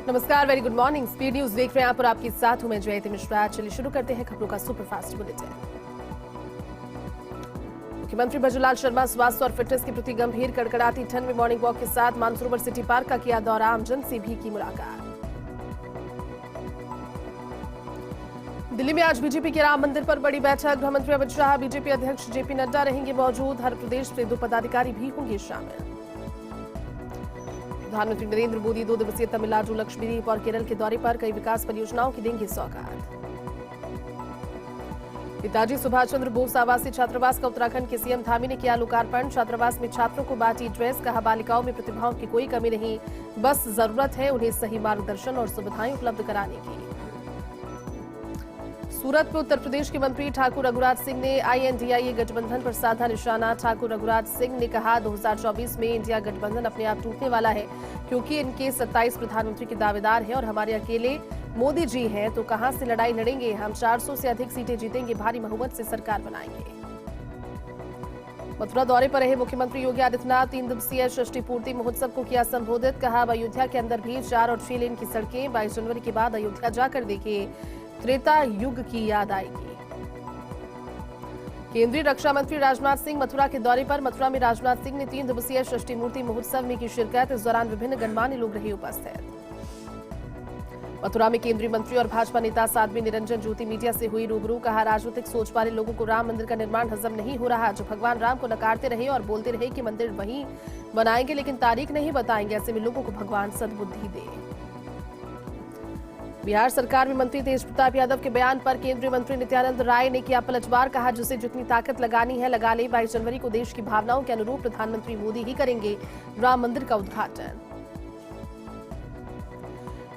नमस्कार, very good morning. Speed news देख रहे हैं आप और आपके साथ हूं मैं जयती मिश्रा। चलिए शुरू करते हैं खबरों का सुपरफास्ट बुलेटिन। मुख्यमंत्री भजनलाल शर्मा स्वास्थ्य और फिटनेस के प्रति गंभीर, कड़कड़ाती ठंड में मॉर्निंग वॉक के साथ मानसरोवर सिटी पार्क का किया दौरा, आमजन से भी की मुलाकात। दिल्ली में आज बीजेपी के राम मंदिर पर बड़ी बैठक, गृह मंत्री अमित शाह, बीजेपी अध्यक्ष जेपी नड्डा रहेंगे मौजूद, हर प्रदेश से 2 पदाधिकारी भी होंगे शामिल। प्रधानमंत्री नरेंद्र मोदी 2 दिवसीय तमिलनाडु, लक्षद्वीप और केरल के दौरे पर, कई विकास परियोजनाओं की देंगे सौगात। नेताजी सुभाष चंद्र बोस आवासीय छात्रावास का उत्तराखंड के सीएम धामी ने किया लोकार्पण, छात्रावास में छात्रों को बांटी ड्रेस, कहा बालिकाओं में प्रतिभाओं की कोई कमी नहीं, बस जरूरत है उन्हें सही मार्गदर्शन और सुविधाएं उपलब्ध कराने की। सूरत में उत्तर प्रदेश के मंत्री ठाकुर रघुराज सिंह ने INDIA गठबंधन पर साधा निशाना, ठाकुर रघुराज सिंह ने कहा 2024 में इंडिया गठबंधन अपने आप टूटने वाला है, क्योंकि इनके 27 प्रधानमंत्री के दावेदार हैं और हमारे अकेले मोदी जी हैं, तो कहां से लड़ाई लड़ेंगे। हम 400 से अधिक सीटें जीतेंगे, भारी बहुमत से सरकार बनाएंगे। मथुरा दौरे पर रहे मुख्यमंत्री योगी आदित्यनाथ, 3 दिवसीय षष्ठी पूर्ति महोत्सव को किया संबोधित, कहा अयोध्या के अंदर भी 4 और 6 लेन की सड़कें, 22 जनवरी के बाद अयोध्या जाकर देखिए, त्रेता युग की याद आएगी। केंद्रीय रक्षा मंत्री राजनाथ सिंह मथुरा के दौरे पर, मथुरा में राजनाथ सिंह ने 3 दिवसीय षष्ठी मूर्ति महोत्सव में की शिरकत, इस दौरान विभिन्न गणमान्य लोग रहे उपस्थित। मथुरा में केंद्रीय मंत्री और भाजपा नेता साध्वी निरंजन ज्योति मीडिया से हुई रूबरू, कहा राजनीतिक सोच वाले लोगों को राम मंदिर का निर्माण हजम नहीं हो रहा, जो भगवान राम को नकारते रहे और बोलते रहे कि मंदिर वहीं बनाएंगे लेकिन तारीख नहीं बताएंगे, ऐसे में लोगों को भगवान सद्बुद्धि दे। बिहार सरकार में मंत्री तेज प्रताप यादव के बयान पर केंद्रीय मंत्री नित्यानंद राय ने किया पलटवार, कहा जिसे जितनी ताकत लगानी है लगा ले, 22 जनवरी को देश की भावनाओं के अनुरूप प्रधानमंत्री मोदी ही करेंगे राम मंदिर का उद्घाटन।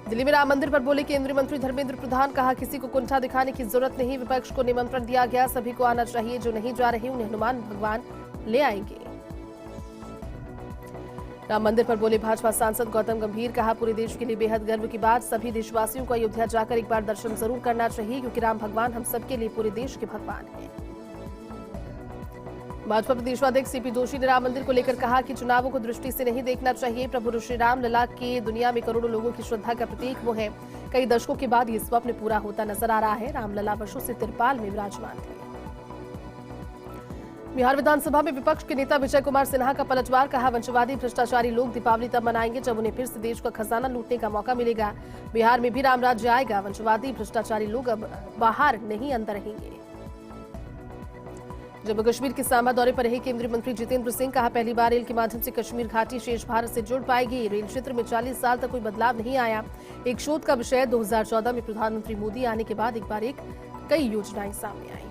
दिल्ली में राम मंदिर पर बोले केंद्रीय मंत्री धर्मेंद्र प्रधान, कहा किसी को कुंठा दिखाने की जरूरत नहीं, विपक्ष को निमंत्रण दिया गया, सभी को आना चाहिए, जो नहीं जा रहे उन्हें हनुमान भगवान ले आएंगे। राम मंदिर पर बोले भाजपा सांसद गौतम गंभीर, कहा पूरे देश के लिए बेहद गर्व की बात, सभी देशवासियों को अयोध्या जाकर एक बार दर्शन जरूर करना चाहिए, क्योंकि राम भगवान हम सबके लिए पूरे देश के भगवान हैं। भाजपा प्रदेशाध्यक्ष CP जोशी ने राम मंदिर को लेकर कहा कि चुनावों को दृष्टि से नहीं देखना चाहिए, प्रभु श्री राम लला के दुनिया में करोड़ों लोगों की श्रद्धा का प्रतीक वो है, कई दशकों के बाद ये स्वप्न पूरा होता नजर आ रहा है। रामलला वर्षों से तिरपाल में विराजमान थे। बिहार विधानसभा में विपक्ष के नेता विजय कुमार सिन्हा का पलटवार, कहा वंशवादी भ्रष्टाचारी लोग दीपावली तब मनाएंगे जब उन्हें फिर से देश का खजाना लूटने का मौका मिलेगा, बिहार में भी राम राज्य आएगा, वंशवादी भ्रष्टाचारी लोग अब बाहर नहीं अंदर रहेंगे। जम्मू कश्मीर के सांबा दौरे पर रहे केंद्रीय मंत्री जितेंद्र सिंह, कहा पहली बार रेल के माध्यम से कश्मीर घाटी शेष भारत से जुड़ पाएगी, रेल क्षेत्र में 40 साल तक कोई बदलाव नहीं आया, एक शोध का विषय, 2014 में प्रधानमंत्री मोदी आने के बाद एक बार कई योजनाएं सामने आई।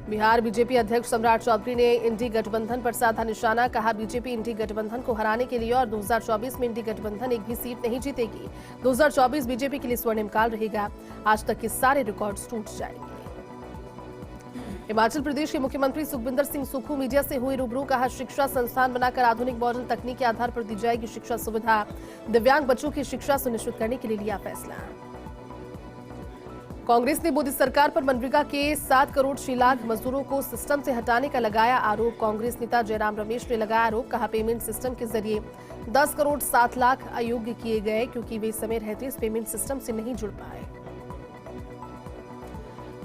बिहार बीजेपी अध्यक्ष सम्राट चौधरी ने इंडी गठबंधन पर साधा निशाना, कहा बीजेपी इंडी गठबंधन को हराने के लिए और 2024 में इंडी गठबंधन एक भी सीट नहीं जीतेगी, 2024 बीजेपी के लिए स्वर्णिम काल रहेगा, आज तक के सारे रिकॉर्ड्स टूट जाएंगे। हिमाचल प्रदेश के मुख्यमंत्री सुखविंदर सिंह सुक्खू मीडिया से हुई रूबरू, कहा शिक्षा संस्थान बनाकर आधुनिक मॉडल तकनीक के आधार पर दी जाएगी शिक्षा सुविधा, दिव्यांग बच्चों की शिक्षा सुनिश्चित करने के लिए लिया फैसला। कांग्रेस ने मोदी सरकार पर मनरेगा के 7 करोड़ 6 लाख मजदूरों को सिस्टम से हटाने का लगाया आरोप, कांग्रेस नेता जयराम रमेश ने लगाया आरोप, कहा पेमेंट सिस्टम के जरिए 10 करोड़ 7 लाख अयोग्य किए गए, क्योंकि वे समय रहते इस पेमेंट सिस्टम से नहीं जुड़ पाए।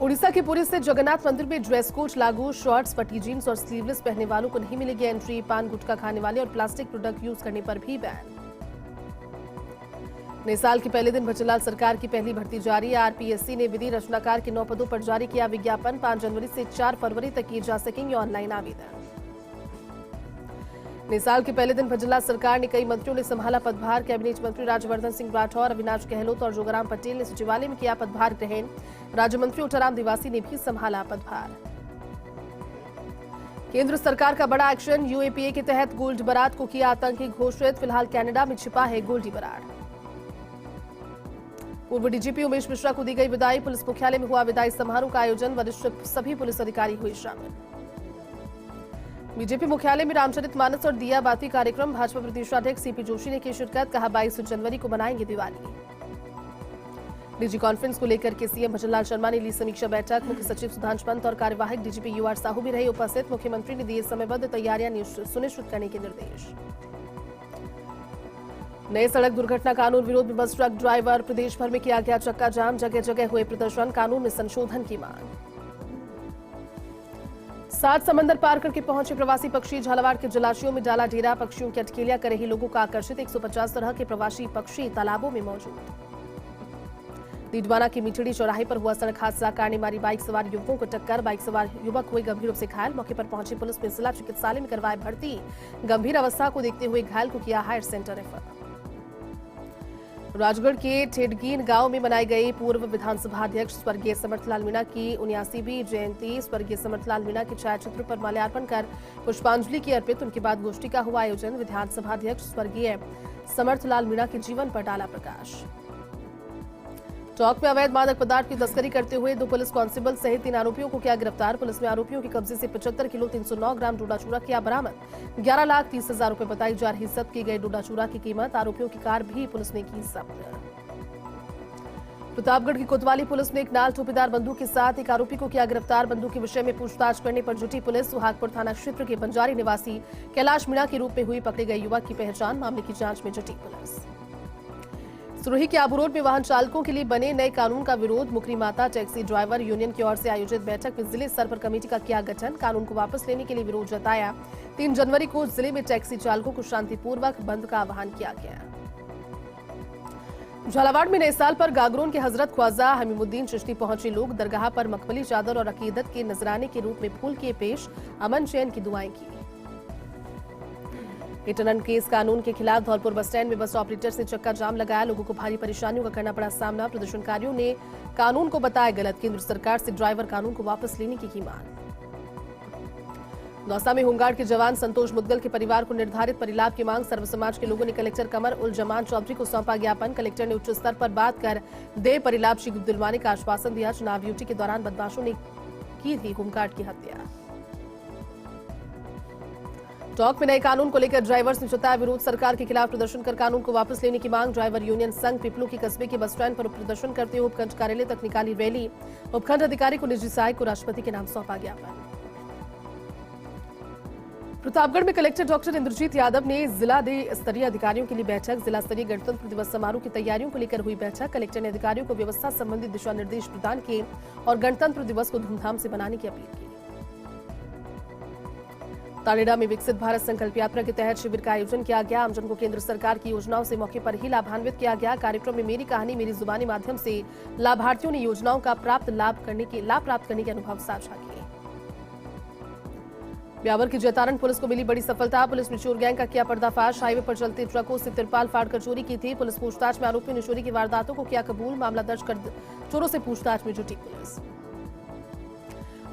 उड़ीसा के पुरी से जगन्नाथ मंदिर में ड्रेस कोड लागू, शॉर्ट्स, फटी जीन्स और स्लीवलेस पहनने वालों को नहीं मिलेगी एंट्री, पान गुटखा खाने वाले और प्लास्टिक प्रोडक्ट यूज करने पर भी बैन। नए साल के पहले दिन भजनलाल सरकार की पहली भर्ती जारी, RPSC ने विधि रचनाकार के 9 पदों पर जारी किया विज्ञापन, 5 जनवरी से 4 फरवरी तक किए जा सकेंगे ऑनलाइन आवेदन। नए साल के पहले दिन भजनलाल सरकार ने कई मंत्रियों ने संभाला पदभार, कैबिनेट मंत्री राज्यवर्धन सिंह राठौर, अविनाश गहलोत और जोगाराम पटेल ने सचिवालय में किया पदभार ग्रहण, राज्य मंत्री उठाराम निवासी ने भी संभाला पदभार। केंद्र सरकार का बड़ा एक्शन, UAPA के तहत गोल्डी बराड को किया आतंकी घोषित, फिलहाल कनाडा में छिपा है गोल्डी बराड। पूर्व DGP उमेश मिश्रा को दी गई विदाई, पुलिस मुख्यालय में हुआ विदाई समारोह का आयोजन, वरिष्ठ सभी पुलिस अधिकारी हुए शामिल। बीजेपी मुख्यालय में रामचरितमानस और दिया बाती कार्यक्रम, भाजपा प्रदेशाध्यक्ष CP जोशी ने की शिरकत, कहा 22 जनवरी को मनाएंगे दिवाली। निजी कॉन्फ्रेंस को लेकर के सीएम भजनलाल शर्मा ने ली समीक्षा बैठक, मुख्य सचिव सुधांशु पंत और कार्यवाहक DGP UR साहू भी रहे उपस्थित, मुख्यमंत्री ने दिए समयबद्ध तैयारियां सुनिश्चित करने के निर्देश। नए सड़क दुर्घटना कानून विरोध में बस ट्रक ड्राइवर, प्रदेश भर में किया गया चक्का जाम, जगह जगह हुए प्रदर्शन, कानून में संशोधन की मांग। 7 समंदर पार करके पहुंचे प्रवासी पक्षी, झालावाड़ के जलाशयों में डाला डेरा, पक्षियों की अटकेलियां कर रही लोगों का आकर्षित। 150 तरह के प्रवासी पक्षी तालाबों में मौजूद। डीडवाना की मिचड़ी चौराहे पर हुआ सड़क हादसा, कार ने मारी बाइक सवार युवकों को टक्कर, बाइक सवार युवक हुए गंभीर रूप से घायल। मौके पर पहुंची पुलिस ने जिला चिकित्सालय में करवाए भर्ती, गंभीर अवस्था को देखते हुए घायल को किया हायर सेंटर रेफर। राजगढ़ के ठेडगीन गांव में मनाई गई पूर्व विधानसभा अध्यक्ष स्वर्गीय समर्थलाल मीणा की 79वीं जयंती। स्वर्गीय समर्थलाल मीणा के छायाचित्र पर माल्यार्पण कर पुष्पांजलि की अर्पित। उनके बाद गोष्ठी का हुआ आयोजन। विधानसभा अध्यक्ष स्वर्गीय समर्थलाल मीणा के जीवन पर डाला प्रकाश। टोंक में अवैध मादक पदार्थ की तस्करी करते हुए 2 पुलिस कांस्टेबल सहित 3 आरोपियों को किया गिरफ्तार। पुलिस ने आरोपियों के कब्जे से 75 किलो 309 ग्राम डोडा चूरा किया बरामद। 11,30,000 रुपए बताई जा रही जब्त की गई डोडा चूरा की कीमत। आरोपियों की कार भी पुलिस ने की जब्त। प्रतापगढ़ की कोतवाली पुलिस ने एक नाल ठोपेदार बंदूक के साथ एक आरोपी को किया गिरफ्तार। बंदूक के विषय में पूछताछ करने पर जुटी पुलिस। सुहागपुर थाना क्षेत्र के बंजारी निवासी कैलाश मीणा के रूप में हुई पकड़े गए युवक की पहचान। मामले की जांच में जुटी पुलिस। सुरही के आबू रोड में वाहन चालकों के लिए बने नए कानून का विरोध। मुकरी माता टैक्सी ड्राइवर यूनियन की ओर से आयोजित बैठक में जिले स्तर पर कमेटी का किया गठन। कानून को वापस लेने के लिए विरोध जताया। 3 जनवरी को जिले में टैक्सी चालकों को शांतिपूर्वक बंद का आह्वान किया गया। झालावाड़ में नए साल पर गागरोन के हजरत ख्वाजा हमीमुद्दीन चिश्ती पहुंचे लोग। दरगाह पर मखमली चादर और अकीदत के नजराने के रूप में फूल किए पेश, अमन चैन की दुआएं की। हिटन केस कानून के खिलाफ धौलपुर बस स्टैंड में बस ऑपरेटर से चक्का जाम लगाया। लोगों को भारी परेशानियों का करना पड़ा सामना। प्रदर्शनकारियों ने कानून को बताया गलत। केंद्र सरकार से ड्राइवर कानून को वापस लेने की मांग। दौसा में होमगार्ड के जवान संतोष मुदगल के परिवार को निर्धारित परिलाभ की मांग। सर्व समाज के लोगों ने कलेक्टर कमर उल जमान चौधरी को सौंपा ज्ञापन। कलेक्टर ने उच्च स्तर पर बात कर दे परिलाभ शीघ्र दिलवाने का आश्वासन दिया। चुनाव ड्यूटी के दौरान बदमाशों ने की थी होमगार्ड की हत्या। टोंक में नए कानून को लेकर ड्राइवर्स ने जताया विरोध। सरकार के खिलाफ प्रदर्शन कर कानून को वापस लेने की मांग। ड्राइवर यूनियन संघ पिपलू की कस्बे के बस स्टैंड पर प्रदर्शन करते हुए उपखंड कार्यालय तक निकाली रैली। उपखंड अधिकारी को निजी सहायक को राष्ट्रपति के नाम सौंपा ज्ञापन। प्रतापगढ़ में कलेक्टर डॉक्टर इंद्रजीत यादव ने जिला स्तरीय अधिकारियों के लिए बैठक। जिला स्तरीय गणतंत्र दिवस समारोह की तैयारियों को लेकर हुई बैठक। कलेक्टर ने अधिकारियों को व्यवस्था संबंधी दिशा निर्देश प्रदान किए और गणतंत्र दिवस को धूमधाम से मनाने की अपील की। तानेड़ा में विकसित भारत संकल्प यात्रा के तहत शिविर का आयोजन किया गया। आमजन को केंद्र सरकार की योजनाओं से मौके पर ही लाभान्वित किया गया। कार्यक्रम में मेरी कहानी मेरी जुबानी माध्यम से लाभार्थियों ने योजनाओं का लाभ प्राप्त करने के अनुभव साझा किए। ब्यावर की जैतारण पुलिस को मिली बड़ी सफलता। पुलिस ने चोर गैंग का किया पर्दाफाश। हाईवे पर चलते ट्रकों से तिरपाल फाड़कर चोरी की थी। पुलिस पूछताछ में आरोपियों ने चोरी की वारदातों को किया कबूल। मामला दर्ज कर चोरों से पूछताछ में जुटी पुलिस।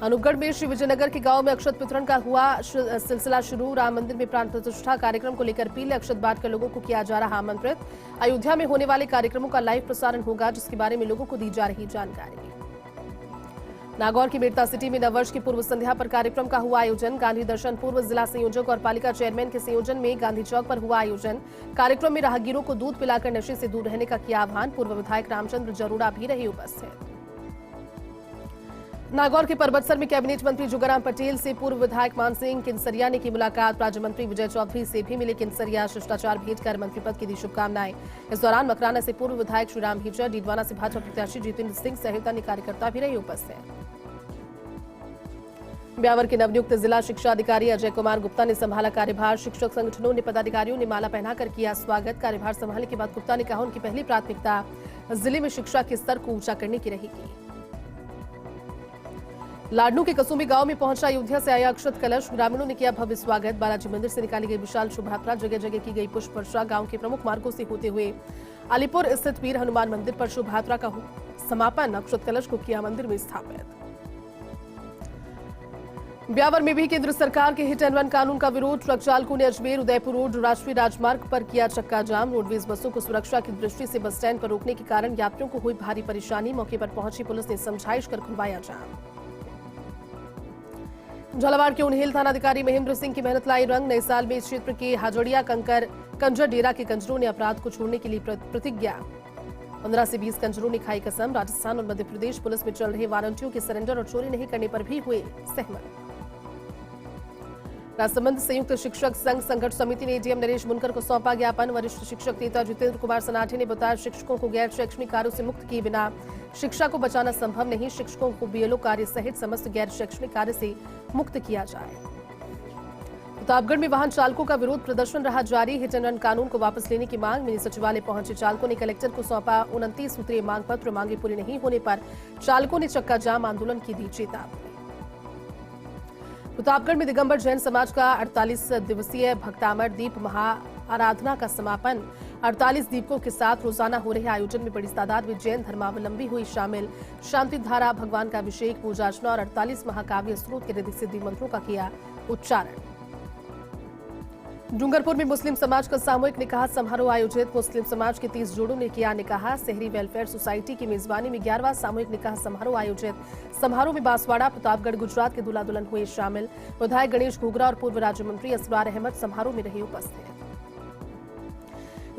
अनूपगढ़ में श्री विजयनगर के गांव में अक्षत वितरण का हुआ सिलसिला शुरू। राम मंदिर में प्राण प्रतिष्ठा कार्यक्रम को लेकर पीले अक्षत बांटकर लोगों को किया जा रहा आमंत्रित। अयोध्या में होने वाले कार्यक्रमों का लाइव प्रसारण होगा, जिसके बारे में लोगों को दी जा रही जानकारी। नागौर की बेड़ता सिटी में नववर्ष की पूर्व संध्या पर कार्यक्रम का हुआ आयोजन। गांधी दर्शन पूर्व जिला संयोजक और पालिका चेयरमैन के संयोजन में गांधी चौक पर हुआ आयोजन। कार्यक्रम में राहगीरों को दूध पिलाकर नशे से दूर रहने का किया आह्वान। पूर्व विधायक रामचंद्र जरूड़ा भी रहे उपस्थित। नागौर के परबतसर में कैबिनेट मंत्री जुगाराम पटेल से पूर्व विधायक मान सिंह किनसरिया ने की मुलाकात। राज्य मंत्री विजय चौधरी से भी मिले किनसरिया। शिष्टाचार भेंट कर मंत्री पद की दी शुभकामनाएं। इस दौरान मकराना से पूर्व विधायक श्रीराम हिजर, डीडवाना से भाजपा प्रत्याशी जितेंद्र सिंह सहित अन्य कार्यकर्ता भी रहे उपस्थित। ब्यावर के नवनियुक्त जिला शिक्षा अधिकारी अजय कुमार गुप्ता ने संभाला कार्यभार। शिक्षक संगठनों ने पदाधिकारियों ने माला पहनाकर किया स्वागत। कार्यभार संभालने के बाद गुप्ता ने कहा उनकी पहली प्राथमिकता जिले में शिक्षा के स्तर को ऊंचा करने की रहेगी। लाडनू के कसुम्बी गांव में पहुंचा अयोध्या से आया अक्षत कलश। ग्रामीणों ने किया भव्य स्वागत। बालाजी मंदिर से निकाली गई विशाल शोभायात्रा। जगह जगह की गई पुष्प वर्षा। गांव के प्रमुख मार्गों से होते हुए अलीपुर स्थित वीर हनुमान मंदिर पर शोभायात्रा का समापन अक्षत कलश को किया मंदिर में स्थापित। ब्यावर में भी केंद्र सरकार के हिट एंड रन कानून का विरोध। ट्रक चालकों ने अजमेर उदयपुर रोड राष्ट्रीय राजमार्ग पर किया चक्का जाम। रोडवेज बसों को सुरक्षा की दृष्टि से बस स्टैंड पर रोकने के कारण यात्रियों को हुई भारी परेशानी। मौके पर पहुंची पुलिस ने समझाइश कर खुलवाया जाम। झालावाड़ के उन्हेल थानाधिकारी महेंद्र सिंह की मेहनत लाई रंग। नए साल में इस क्षेत्र के हाजड़िया कंजर डेरा के कंजरों ने अपराध को छोड़ने के लिए प्रतिज्ञा। 15 से 20 कंजरों ने खाई कसम। राजस्थान और मध्य प्रदेश पुलिस में चल रहे वारंटियों के सरेंडर और चोरी नहीं करने पर भी हुए सहमत। राजसमंद संयुक्त शिक्षक संघ संघर्ष समिति ने एडीएम नरेश मुनकर को सौंपा ज्ञापन। वरिष्ठ शिक्षक नेता जितेंद्र कुमार सनाठे ने बताया, शिक्षकों को गैर शैक्षणिक कार्यों से मुक्त किए बिना शिक्षा को बचाना संभव नहीं। शिक्षकों को बीएलओ कार्य सहित समस्त गैर शैक्षणिक कार्य से मुक्त किया जाए। प्रतापगढ़ में वाहन चालकों का विरोध प्रदर्शन रहा जारी। हिट एंड रन कानून को वापस लेने की मांग। मिनी सचिवालय पहुंचे चालकों ने कलेक्टर को सौंपा 29 सूत्रीय मांग पत्र। मांगे पूरी नहीं होने पर चालकों ने चक्का जाम आंदोलन की दी चेतावनी। प्रतापगढ़ में दिगंबर जैन समाज का 48 दिवसीय भक्तामर दीप महा आराधना का समापन। 48 दीपकों के साथ रोजाना हो रहे आयोजन में बड़ी तादाद में जैन धर्मावलंबी हुई शामिल। शांति धारा, भगवान का अभिषेक, पूजा अर्चना और 48 महाकाव्य स्रोत के रिद्धि सिद्धि मंत्रों का किया उच्चारण। डूंगरपुर में मुस्लिम समाज का सामूहिक निकाह समारोह आयोजित। मुस्लिम समाज के 30 जोड़ों ने किया निकाह। शहरी वेलफेयर सोसाइटी की मेजबानी में 11वां सामूहिक निकाह समारोह आयोजित। समारोह में बांसवाड़ा, प्रतापगढ़, गुजरात के दूल्हा दुल्हन हुए शामिल। विधायक गणेश घोगरा और पूर्व राज्य मंत्री असरार अहमद समारोह में रहे उपस्थित।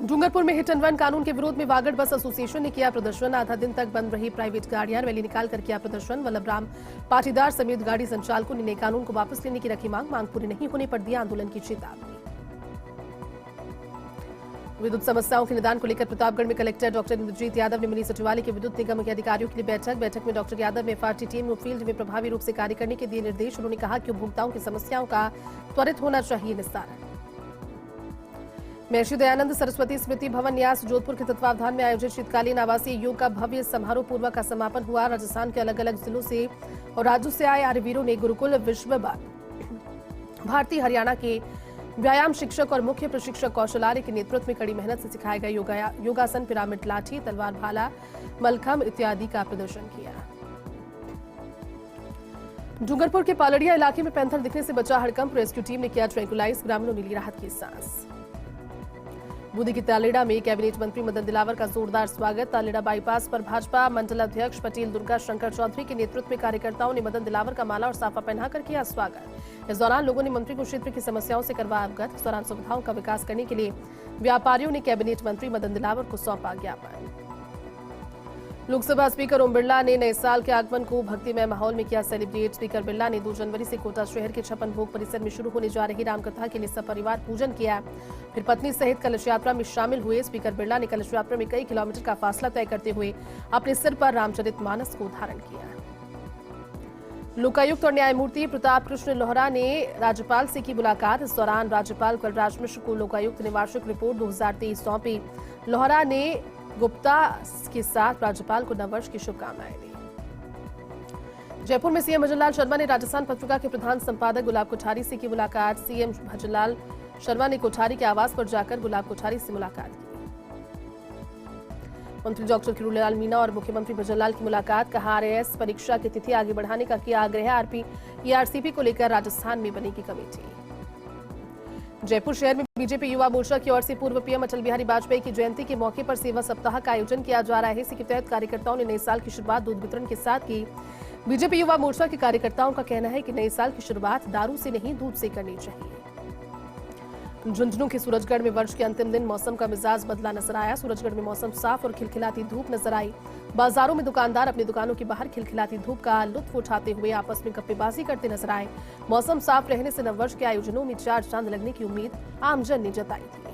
डूंगरपुर में हिट एंड रन कानून के विरोध में वागड़ बस एसोसिएशन ने किया प्रदर्शन। आधा दिन तक बंद रही प्राइवेट गाड़ियां, रैली निकालकर किया प्रदर्शन। वल्लभराम पाटीदार समेत गाड़ी संचालकों ने नए कानून को वापस लेने की रखी मांग पूरी नहीं होने पर दिया आंदोलन की चेतावनी। विद्युत समस्याओं के निदान को लेकर प्रतापगढ़ में कलेक्टर डॉक्टर इंद्रजीत यादव ने मिनी सचिवालय के विद्युत निगम के अधिकारियों के लिए बैठक में डॉक्टर यादव ने एफआरटी टीम को फील्ड में प्रभावी रूप से कार्य करने के दिए निर्देश। उन्होंने कहा कि उपभोक्ताओं की समस्याओं का त्वरित होना चाहिए निस्तारण। महर्षि दयानंद सरस्वती स्मृति भवन न्यास जोधपुर के तत्वावधान में आयोजित शीतकालीन आवासीय योग का भव्य समारोह पूर्वक का समापन हुआ। राजस्थान के अलग अलग जिलों से और राज्यों से आए आर्यवीरों ने गुरुकुल, विश्व भारती, हरियाणा के व्यायाम शिक्षक और मुख्य प्रशिक्षक कौशलार्य के नेतृत्व में कड़ी मेहनत से सिखाए गए योगासन, पिरामिड लाठी, तलवार भाला, मलखम इत्यादि का प्रदर्शन किया। डूंगरपुर के पालड़िया इलाके में पैंथर दिखने से बचा हड़कंप। रेस्क्यू टीम ने किया ट्रैंकुलाइज। ग्रामीणों ने ली राहत की सांस। बूंदी की तालेड़ा में कैबिनेट मंत्री मदन दिलावर का जोरदार स्वागत। तालेड़ा बाईपास पर भाजपा मंडल अध्यक्ष पटेल दुर्गा शंकर चौधरी के नेतृत्व में कार्यकर्ताओं ने मदन दिलावर का माला और साफा पहनाकर किया स्वागत। इस दौरान लोगों ने मंत्री को क्षेत्र की समस्याओं से करवाया अवगत। इस दौरान सुविधाओं का विकास करने के लिए व्यापारियों ने कैबिनेट मंत्री मदन दिलावर को सौंपा ज्ञापन। लोकसभा स्पीकर ओम बिरला ने नए साल के आगमन को भक्तिमय माहौल में किया सेलिब्रेट। स्पीकर बिरला ने 2 जनवरी से कोटा शहर के 56 भोग परिसर में शुरू होने जा रही रामकथा के लिए सपरिवार पूजन किया। फिर पत्नी सहित कलश यात्रा में शामिल हुए। स्पीकर बिरला ने कलश यात्रा में कई किलोमीटर का फासला तय करते हुए अपने सिर पर रामचरितमानस को धारण किया। लोकायुक्त और न्यायमूर्ति प्रताप कृष्ण लोहरा ने राज्यपाल से की मुलाकात। इस दौरान राज्यपाल कलराज मिश्र को लोकायुक्त ने वार्षिक रिपोर्ट 2023 सौंपी। लोहरा ने गुप्ता के साथ राज्यपाल को नववर्ष की शुभकामनाएं दी। जयपुर में सीएम भजनलाल शर्मा ने राजस्थान पत्रिका के प्रधान संपादक गुलाब कोठारी से की मुलाकात। सीएम भजनलाल शर्मा ने कोठारी के आवास पर जाकर गुलाब कोठारी से मुलाकात की। मंत्री डॉक्टर किरोड़ीलाल मीणा और मुख्यमंत्री भजनलाल की मुलाकात। कहा, आरएएस परीक्षा की तिथि आगे बढ़ाने का किया आग्रह। ईआरसीपी को लेकर राजस्थान में बनेगी कमेटी। जयपुर शहर में बीजेपी युवा मोर्चा की ओर से पूर्व पीएम अटल बिहारी वाजपेयी की जयंती के मौके पर सेवा सप्ताह का आयोजन किया जा रहा है। इसी के तहत कार्यकर्ताओं ने नए साल की शुरुआत दूध वितरण के साथ की। बीजेपी युवा मोर्चा के कार्यकर्ताओं का कहना है कि नए साल की शुरुआत दारू से नहीं, दूध से करनी चाहिए। झुंझुनू के सूरजगढ़ में वर्ष के अंतिम दिन मौसम का मिजाज बदला नजर आया। सूरजगढ़ में मौसम साफ और खिलखिलाती धूप नजर आई। बाजारों में दुकानदार अपनी दुकानों के बाहर खिलखिलाती धूप का लुत्फ उठाते हुए आपस में गप्पेबाजी करते नजर आए। मौसम साफ रहने से नववर्ष के आयोजनों में 4 चांद लगने की उम्मीद आमजन ने जताई थी।